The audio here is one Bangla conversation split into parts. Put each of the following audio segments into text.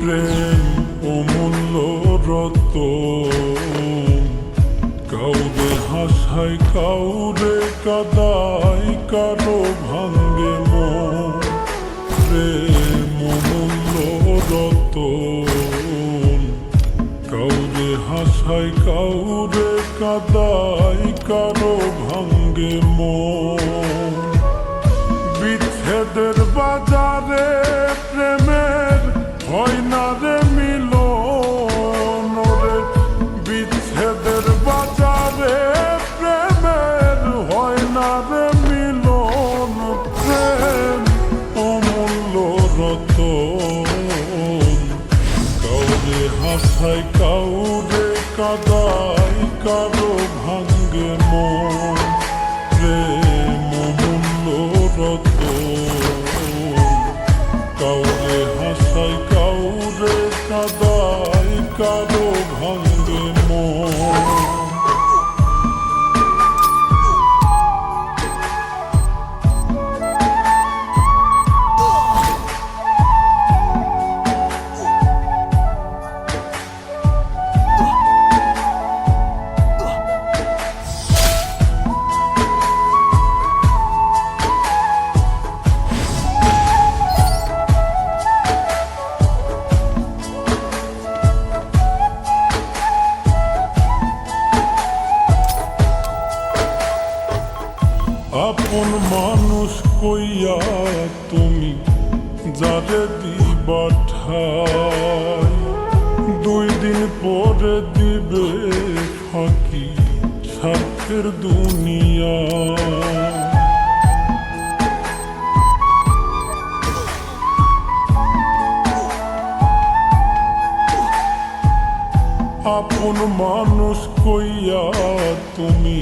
প্রেম অমূল্য রতন, কাউরে হাসায় কাউরে কাদায়, কারো ভাঙ্গে মন। প্রেম অমূল্য রতন, কাউরে হাসায় কাউরে কাদায়, কারো ভাঙ্গে মন। বিচ্ছেদের বাজারে প্রেমের হয় না রে মিলন রে। বিচ্ছেদের বাজারে প্রেমের হয় না রে মিলন। প্রেম অমূল্য রতন, কাউরে হাসায় কাউরে কাদায়, কারো ভাঙ্গে মন। প্রেম অমূল্য রতন, কাউরে হাসায় কাউরে কাদায়, কারো ভাঙ্গে মন। আপন মানুষ কইয়া তুমি যারে দিবা ঠাই, 2 দিন পরে দিবে ফাঁকি স্বার্থের দুনিয়া। আপন মানুষ কইয়া তুমি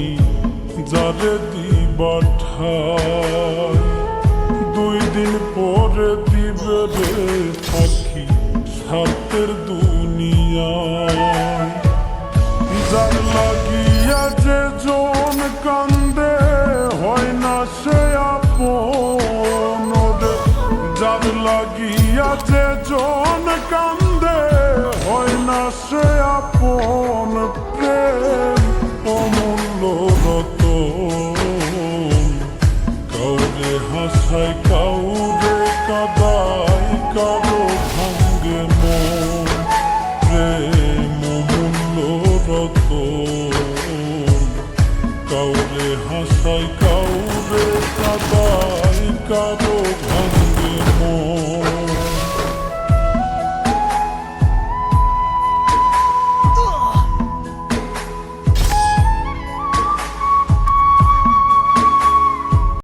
যারে দিবা ঠাই, 2 দিন পরে দিবে রে ফাঁকি স্বার্থের দুনিয়ায়। যার লাগিয়া যে জন কান্দে হয় না সে আপন রে। যার লাগিয়া যে জন কান্দে হয় না সে আপন। প্রেম অমূল্য রতন, কাউরে হাসায়